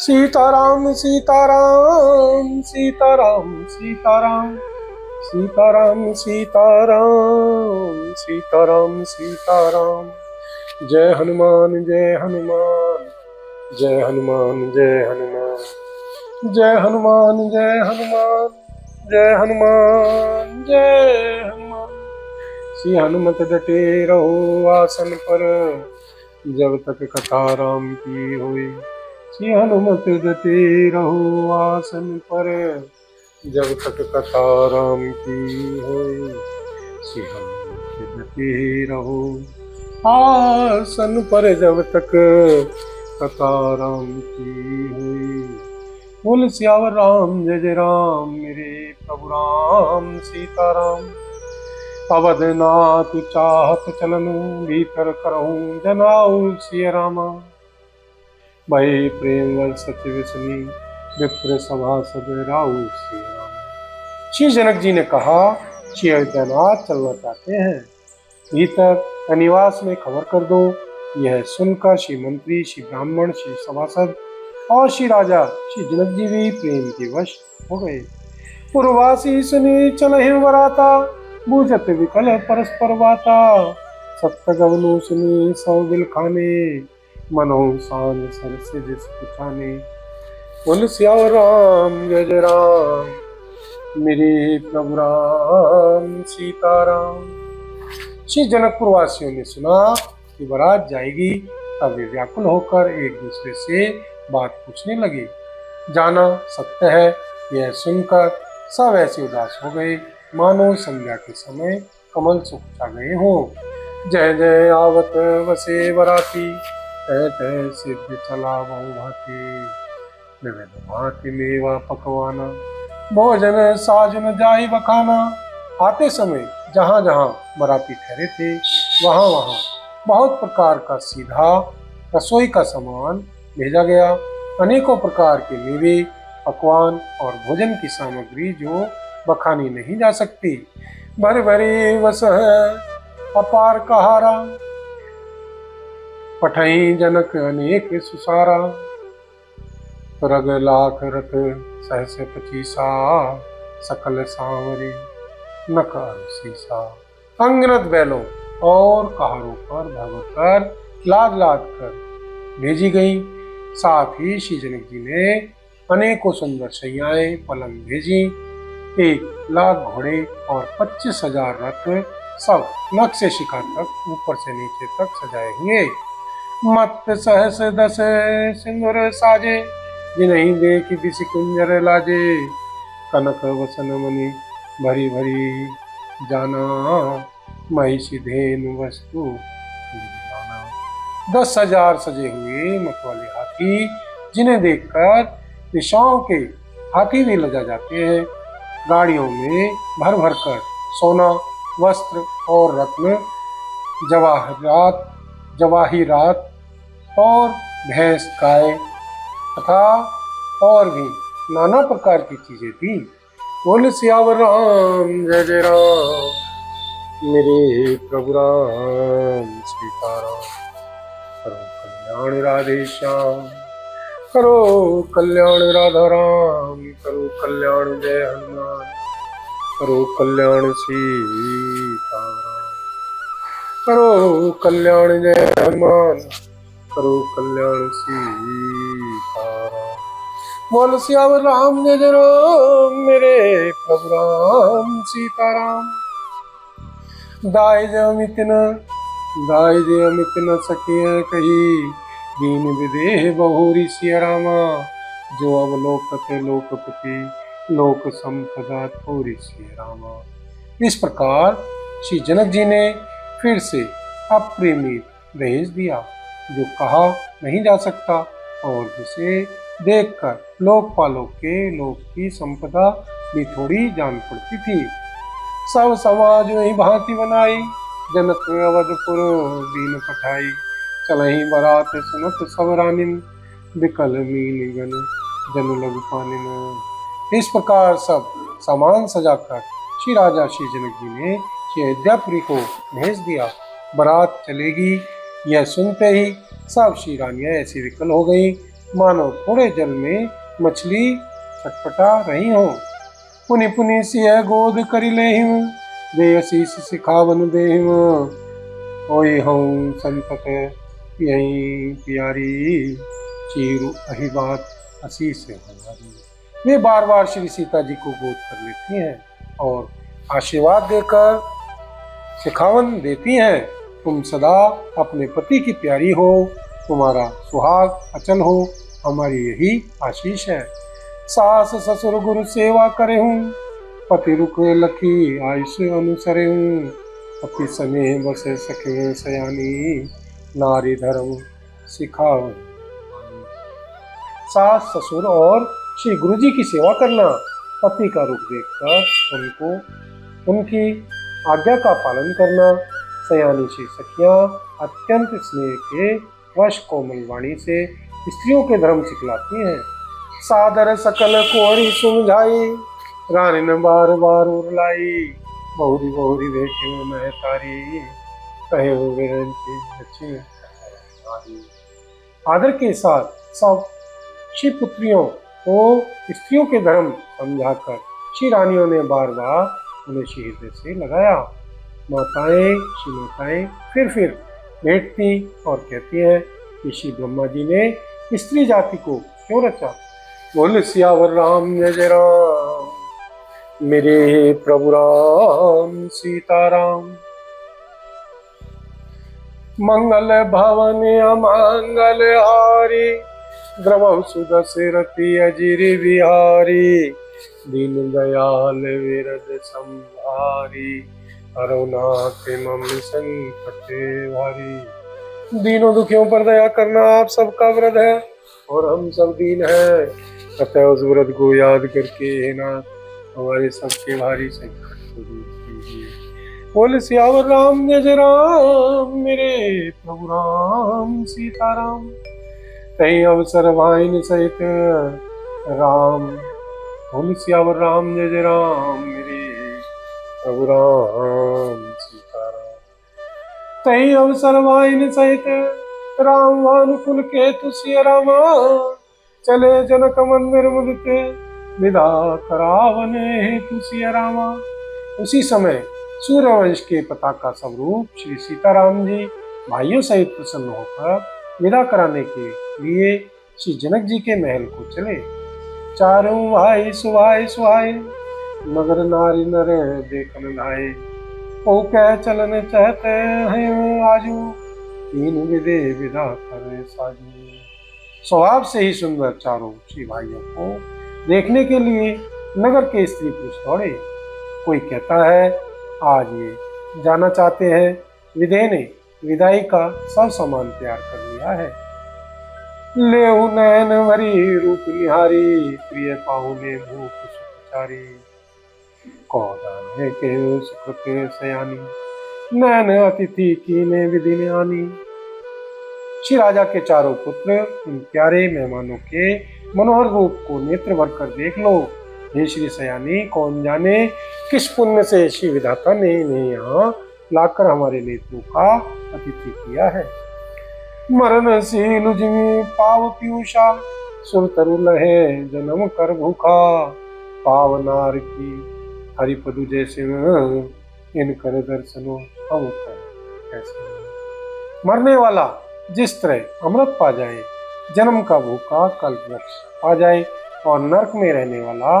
सीताराम सीताराम सीताराम सीताराम सीताराम सीताराम सीताराम सीताराम। जय हनुमान जय हनुमान जय हनुमान जय हनुमान जय हनुमान जय हनुमान जय हनुमान जय हनुमान। श्री हनुमत डटे रहो आसन पर, जब तक कथा राम की होए। श्री हनुमत डटे रहो आसन पर, जब तक कथा राम की होए। श्री हनुमत डटे रहो आसन पर, जब तक कथा राम की होए। बोल सियावर राम जय जय राम, मेरे प्रभु राम सीताराम। अवध नाथ चाहत चलन, भीतर करहूं जनाऊ सिय रामा। भय प्रेम वर सचिव सुनी, विप्र सभा सब राऊ सिय रामा। श्री जनक जी ने कहा, श्री अयोध्यानाथ चलना चाहते हैं, भीतर निवास में खबर कर दो। यह सुनकर श्री मंत्री, श्री ब्राह्मण, श्री सभासद और श्री राजा श्री जनक जी भी प्रेम के वश हो गए। पुरवासी सुनी चलहि बराता, बूझत विकल परस्पर बाता। सत्य गवनु सुनी सौ बिल खाने, मनो सांझ सर से जिस पुछाने। बोल सियावर राम जय जय राम, मेरे प्रभु राम सीताराम। श्री जनकपुर वासियों ने सुना कि बारात जाएगी, तब वे व्याकुल होकर एक दूसरे से बात पूछने लगे। जाना सत्य है, यह सुनकर सब ऐसे उदास हो गए मानो संध्या के समय कमल सूख जा गए हो। जय जय आवत वसे बराती, तह तह सिद्ध चला बहु भांति। विविध भांति मेवा पकवाना, भोजन साजन जाहि बखाना। आते समय जहाँ जहाँ बराती ठहरे थे, वहाँ वहाँ बहुत प्रकार का सीधा रसोई का सामान भेजा गया। अनेकों प्रकार के मेवे, पकवान और भोजन की सामग्री जो बखानी नहीं जा सकती। भर भरे वस अपार कहारा, पठई जनक अनेक सुसारा। तुरग लाख रथ सहस पचीसा, सकल सांवरे नक सीसा। अंगनत बैलों और कहारों पर भरकर लाद लाद कर भेजी गई। साथ ही श्री जनक जी ने अनेकों सुंदर शैयाएं पलंग भेजी। 1,00,000 घोड़े और 25,000 रथ, सब नख से शिखा तक ऊपर से नीचे तक सजाए हुए। मत सहस 10 सिंदूर साजे, जिन्हीं देख बिसि कुंजर लाजे। कनक वसन मणि भरी भरी जाना, महिषी धेनु वस्तु 10,000 सजे हुए मतवाले हाथी, जिन्हें देखकर दिशाओं के हाथी भी लजा जाते हैं। गाड़ियों में भर भर कर सोना, वस्त्र और रत्न, जवाहिरात और भैंस गाय तथा और भी नाना प्रकार की चीजें थी। बोल सियावर राम जय जय राम, मेरे प्रभु राम सीताराम। करो कल्याण राधे श्याम, करो कल्याण राधा राम। करो कल्याण जय हनुमान, करो कल्याण सीताराम। करो कल्याण जय हनुमान, करो कल्याण सीताराम। बोल सियावर राम जय जय राम, मेरे प्रभु राम सीताराम। दाय जय अमित न सके कही, दीन विदेह बहुरी सिया रामा। जो अवलोकत लोकपति, लोक संपदा थोरी सिया रामा। इस प्रकार श्री जनक जी ने फिर से अप्रेमी दहेज दिया, जो कहा नहीं जा सकता और जिसे देखकर लोकपालों के लोक की संपदा भी थोड़ी जान पड़ती थी। सब समाज वही भांति बनाई, जनक अवधपुर दीन पठाई। चलहि बरात सुनत सब रानिन, बिकल मीन गन जन लघु पानिन। इस प्रकार सब सामान सजाकर श्री राजा श्री जनक जी ने श्री अयोध्यापुरी को भेज दिया। बारात चलेगी, यह सुनते ही सब श्री रानियां ऐसी विकल हो गई मानो थोड़े जल में मछली छटपटा रही हो। पुनि पुनि सिय गोद करि लेहिं, दे असीस सिखावन देहिं। होई हूँ संतत यही प्यारी, चीरू अही बात असीस हमारी। वे बार बार श्री सीता जी को गोद कर लेती हैं और आशीर्वाद देकर सिखावन देती हैं, तुम सदा अपने पति की प्यारी हो, तुम्हारा सुहाग अचल हो, हमारी यही आशीष है। सास ससुर गुरु सेवा करे हूँ, पति रुक लखी आयुष अनुसरे हूँ। पति स्नेह बसे सखे सयानी, नारी धर्म सिखाओ। सास ससुर और श्री गुरु जी की सेवा करना, पति का रुख देखकर उनको उनकी आज्ञा का पालन करना, सयानी श्री सखियां अत्यंत स्नेह के वश कोमल वाणी से स्त्रियों के धर्म सिखलाती हैं। सादर सकल कोड़ी सुमझाई, रानी ने बार बार उरलाई। बहुरी बहुरी देखे मैं तारी, कहे हुए अच्छी। आदर के साथ सब श्री पुत्रियों को स्त्रियों के धर्म समझाकर श्री रानियों ने बार बार उन्हें श्री हृदय से लगाया। माताएं श्री माताएं फिर बैठती और कहती हैं कि श्री ब्रह्मा जी ने स्त्री जाति को क्यों रचा। बोल सियावर राम जय राम, मेरे प्रभु राम सीताराम। मंगल भवन अमंगल हारी, द्रवहु सुदशरथी अजिर बिहारी। दीन दयाल विरद संभारी, अरुणाथ मम संकट भारी। दीनों दुखियों पर दया करना आप सबका व्रत है और हम सब दीन हैं, अतः उस व्रत को याद करके है ना हमारे सबके भारी संकट को दूर कीजिए। बोल सियावर राम जय राम, मेरे प्रभु राम सीताराम। कहीं अवसर वाइन सहित राम, बोल सियावर राम जय राम, मेरे प्रभु राम सीताराम। कहीं अवसर वाइन सहित राम, भानुकुल के तुसिय रामा। चले जनक मंदिर मुदिते, विदा करावने हेतु सिय रामा। उसी समय सूर्यवंश के पताका स्वरूप श्री सीताराम जी भाइयों सहित प्रसन्न होकर विदा कराने के लिए श्री जनक जी के महल को चले। चारों भाई सुहाए सुहाए, नगर नारी नर देखन लाए। ओ कह चलन चाहते हैं आजू, तीन विदे विदा करे साजू। स्वभाव से ही सुंदर चारों श्री भाइयों को देखने के लिए नगर के स्त्री पुरुष दौड़े। कोई कहता है आज ये जाना चाहते हैं, विदे ने विदाई का सब सामान तैयार कर लिया है। लेहु नयन भरी रूप निहारी, प्रिय पाहुने भूप सुखचारी। कौन है के सुकृत सयानी, नयन अतिथि कीने विधि ने आनी। श्री राजा के चारों पुत्र उन प्यारे मेहमानों के मनोहर रूप को नेत्र भर कर देख लो। हे श्री सयानी, कौन जाने किस पुण्य से श्री विधाता ने इन्हें यहाँ लाकर हमारे नेत्रों का अतिथि किया है। मरणशील जिमी पाव पीयूषा, सुरतरु लहे जन्म कर भूखा। पावनार की हरिपदु जैसे इन कर दर्शनो हम कैसे। मरने वाला जिस तरह अमृत पा जाए, जन्म का भूखा कल्प वृक्ष पा जाए और नरक में रहने वाला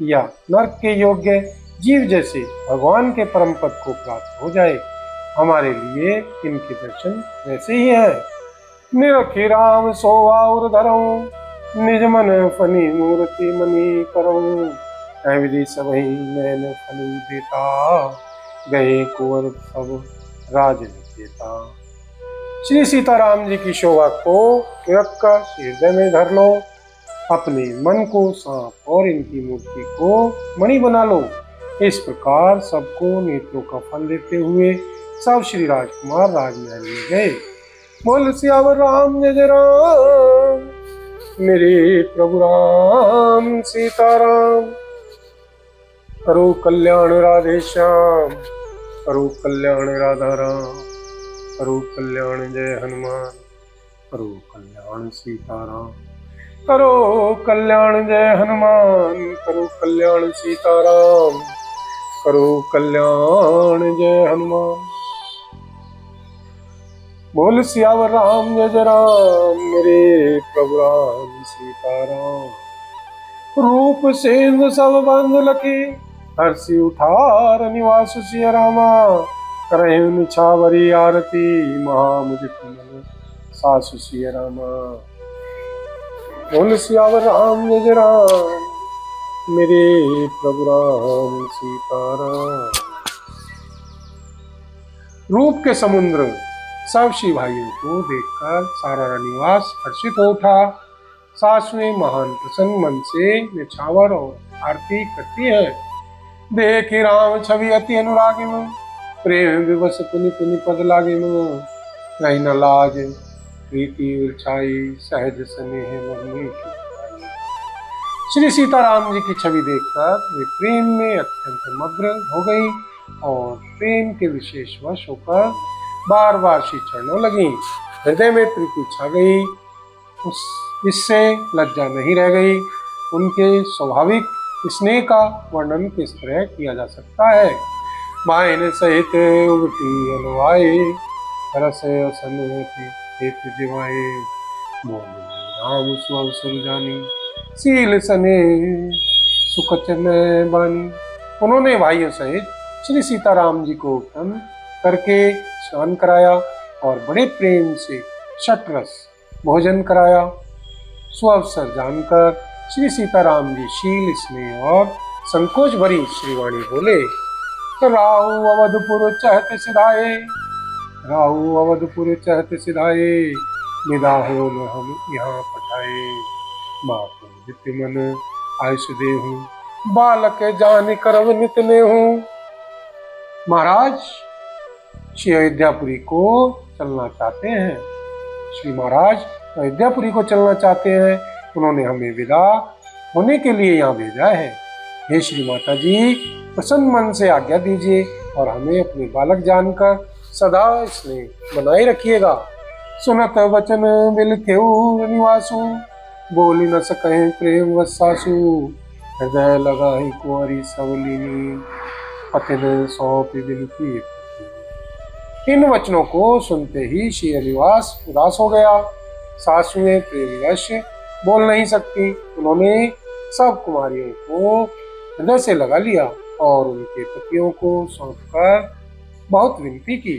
या नरक के योग्य जीव जैसे भगवान के परम पद को प्राप्त हो जाए, हमारे लिए इनके दर्शन वैसे ही है। निरखी राम सोवाउर धरऊं, निज मन फनी मूर्ति मनी करऊं। विधि सबही नैन फलू देता, गए कुंवर सब राज देता। श्री सीताराम जी की शोभा को रखकर हृदय में धर लो, अपने मन को सांप और इनकी मूर्ति को मणि बना लो। इस प्रकार सबको नेत्रों का फल देते हुए सब श्री राजकुमार राजमहल में गए। बोल सियावर राम जय राम, मेरे प्रभु राम सीताराम। करो कल्याण राधे श्याम, करो कल्याण राधा राम, करो कल्याण जय हनुमान, करो कल्याण सीताराम। करो कल्याण जय हनुमान, करो कल्याण सीताराम, करो कल्याण जय हनुमान। बोल सियावर राम जय जय राम, मेरे प्रभु राम सीताराम। रूप सिंह सब बंद लखे, हर्षि उठार निवास सिया रामा। करहि निछावरी आरती, महामुदित मन सासु सिया रामा। बोल सियावर राम जय जय राम, मेरे प्रभु राम सीताराम। रूप के समुद्र सब श्री भाइयों को देखकर सारा निवास हर्षित हो उठा। सासुएं महान प्रसन्न मन से निछावर और आरती करती है। देखी राम छवि अति अनुरागी में, प्रेम विवश पुनि पुनि पद लागे में। नहीं न लाज प्रीति उलछाई, सहज स्नेह मरनी की। श्री सीताराम जी की छवि देखकर वे प्रेम में अत्यंत मग्न हो गई और प्रेम के विशेष वश होकर बार बार श्री चरणों लगी। हृदय में प्रीति छा गई, इससे लज्जा नहीं रह गई। उनके स्वाभाविक स्नेह का वर्णन किस तरह किया जा सकता है। बाइन सहित उगती हलवाए, रस सन्नति हेत जिवाए। राम सुअवसर जानी, सील सने सुकचन बानी। उन्होंने भाइयों सहित श्री सीताराम जी को उत्पन्न करके स्नान कराया और बड़े प्रेम से षट्रस भोजन कराया। सुअवसर जानकर श्री सीताराम जी शील स्नेह और संकोच भरी श्रीवाणी बोले। राहु अवधपुर चहत सिधाए, राहु अवधपुर चहत सिधाए। निदा हो न हम यहाँ पठाए, बाप नित्य मन आयुष देहूं। बालक जान करव नित ने हूँ। महाराज श्री अयोध्यापुरी को चलना चाहते हैं, श्री महाराज अयोध्यापुरी को चलना चाहते हैं। उन्होंने हमें विदा होने के लिए यहाँ भेजा है। हे श्री माता जी, प्रसन्न मन से आज्ञा दीजिए और हमें अपने बालक जानकर सदा स्नेह बनाए रखिएगा। सुनत वचन बिलखेऊ निवासु, बोली न सके प्रेम वसासु। हृदय लगाई कुंवरी सवलिनी, पतिन सौंप बिनती। इन वचनों को सुनते ही श्री हरिवास उदास हो गया। सासुएं प्रेमवश बोल नहीं सकती। उन्होंने सब कुमारियों को हृदय से लगा लिया और उनके पतियों को सौंपकर बहुत विनती की।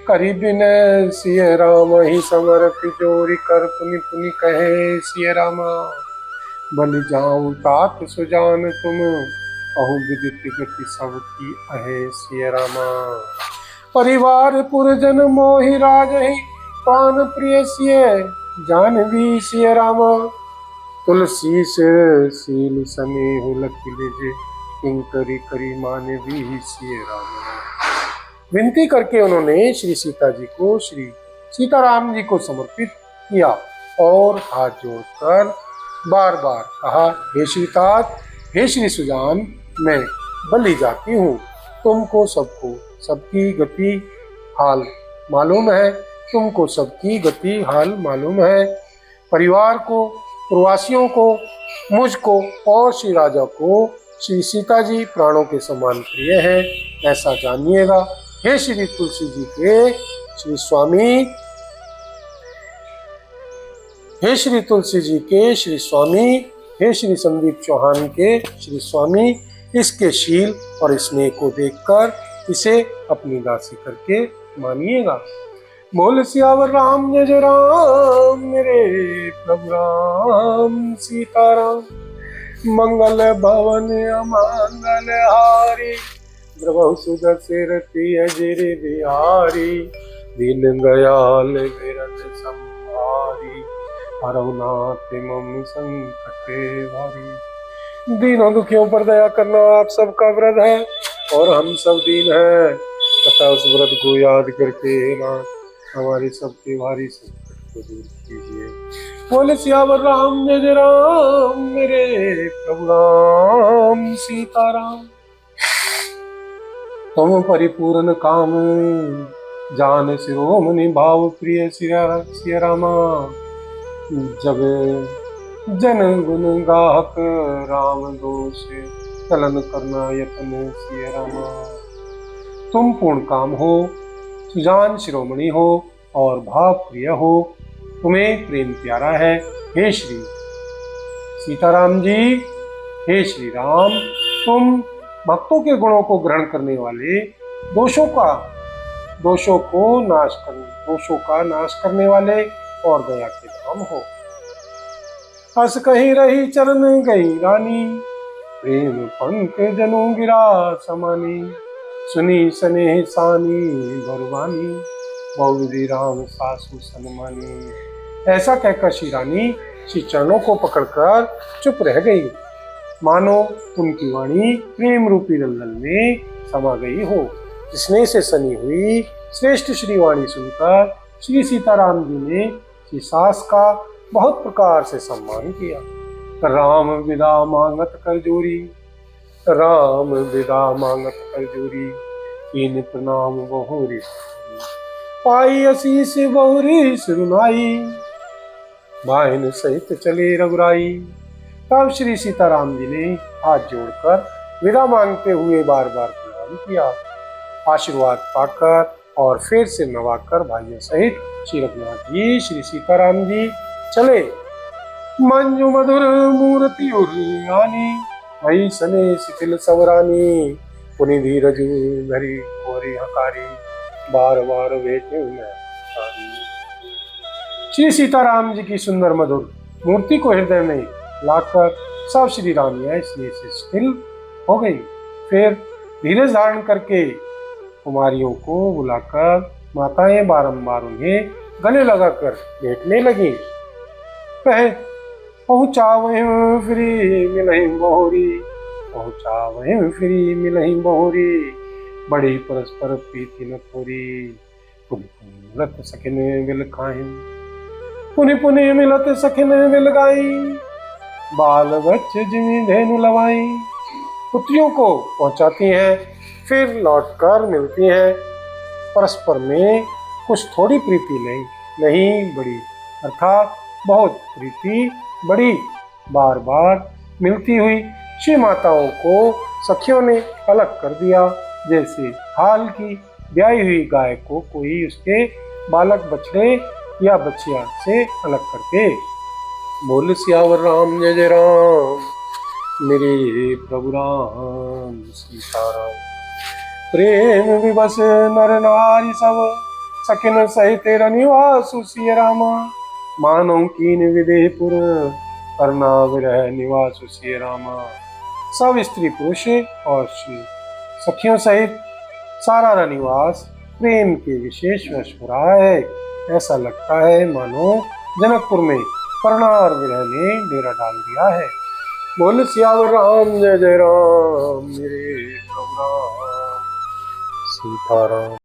करी बिनय सिय राम ही समर्पि, जोरी कर पुनि पुनि कहे सिय रामा। बलि जाऊं तात सुजान तुम, कहूँ विदित गति सबकी अहे सिय रामा। परिवार पुरजन मोहि राजहि, प्राण प्रिय सिय जानवी सिय रामा। तुलसी से सील सनेह लखि निज, किंकरी करी मानवी सिय रामा। विनती करके उन्होंने श्री सीता जी को श्री सीताराम जी को समर्पित किया और हाथ जोड़कर बार बार कहा, हे सीतात, हे श्री सुजान, मैं बलि जाती हूँ। तुमको सबको सबकी गति हाल मालूम है, तुमको सबकी गति हाल मालूम है। परिवार को, प्रवासियों को, मुझको और श्री राजा को श्री सीता जी प्राणों के समान प्रिय है, ऐसा जानिएगा। हे श्री तुलसी जी के श्री स्वामी, हे श्री तुलसी जी के श्री स्वामी, हे श्री संदीप चौहान के श्री स्वामी, इसके शील और स्नेह को देखकर इसे अपनी दासी करके मानिएगा। बोल सियावर राम जय जय राम, मेरे प्रभु राम सीताराम। मंगल भवन अमंगल हारी, द्रवहु सुदशरथी अजर बिहारी। दीन दयाल बिरद संहारी, हरहु नाथ मम संकट भारी। दीनों दुखियों पर दया करना आप सबका व्रत है और हम सब दीन हैं, तथा उस व्रत को याद करके नाथ हमारे सबके भारी संकट को दूर कीजिए। बोले सियावर राम जय जय राम, मेरे प्रभु राम सीताराम। तुम परिपूर्ण काम जान शिरोमणि, भाव प्रिय सिया रामा। जब जन गुण गाहक राम दोष, तलन करना यतन सिय रामा। तुम पूर्ण काम हो, सुजान शिरोमणि हो और भाव प्रिय हो, तुम्हें प्रेम प्यारा है हे श्री सीताराम जी। हे श्री राम, तुम भक्तों के गुणों को ग्रहण करने वाले, दोषों का नाश करने वाले और दया के धाम हो। हस कहीं रही चरण गई रानी, प्रेम पंख जनु गिरा समानी। सुनी सनेह सानी बरवानी, बहुरी राम सासु सनमानी। ऐसा कहकर श्री रानी श्री चरणों को पकड़कर चुप रह गई, मानो उनकी वाणी प्रेम रूपी दलदल में समा गई हो। जिसने से सनी हुई श्रेष्ठ श्री वाणी सुनकर श्री सीताराम जी ने श्री सास का बहुत प्रकार से सम्मान किया। राम विदा मांगत कर जोरी, राम विदा मांगत कर जोरी, कीन प्रणाम बहुरी पाई असीस बहुरी सुनाई। बाहिन सहित चले रघुराई। तब श्री सीताराम जी ने हाथ जोड़कर विदा मांगते हुए बार बार प्रणाम किया। आशीर्वाद पाकर और फिर से नवाकर भाइयों सहित श्री रघुनाथ जी श्री सीताराम जी चले। मंजू मधुर मूर्ति उर्यानी, वही सने शिथिल सवरानी। पुनि धीरज धरी कोरी हकारी, बार बार भेटे श्री सीताराम जी की सुंदर मधुर मूर्ति को हृदय में लाकर सब श्री रानियां स्नेह से शिथिल हो गई। फिर धीरज धारण करके कुमारियों को बुलाकर माताएं बारंबार उन्हें गले लगाकर बैठने लगी। पहुँचा वहीं फ्री मिलही बहुरी, पहुँचा वहीं फ्री मिलही बहुरी। बड़ी परस्पर प्रीति न थोरी, पुनि पुनि मिलत सखिन विल खाहिं, पुनि पुनि मिलत सखिन विल गाई। बाल बच्चे जिमी धेनु लवाई। पुत्रियों को पहुंचाती हैं, फिर लौटकर मिलती हैं। परस्पर में कुछ थोड़ी प्रीति नहीं बड़ी, अर्थात बहुत प्रीति बड़ी। बार बार मिलती हुई श्री माताओं को सखियों ने अलग कर दिया, जैसे हाल की ब्याई हुई गाय को कोई उसके बालक बछड़े या बछिया से अलग करते। बोल सियावर राम जय जय राम, मेरे प्रभु राम सीताराम। प्रेम विवश नर नारी सब, सखिन सहित निवास सिय रामा। मानो कीन विदेहपुर, करना विरह निवास सिय रामा। सब स्त्री पुरुष और सखियों सहित सारा रनिवास प्रेम के विशेष वश हो रहा है। ऐसा लगता है मानो जनकपुर में करुणा और विरह ने डेरा डाल दिया है। बोल सियावर राम जय जय राम, मेरे प्रभु राम सीताराम।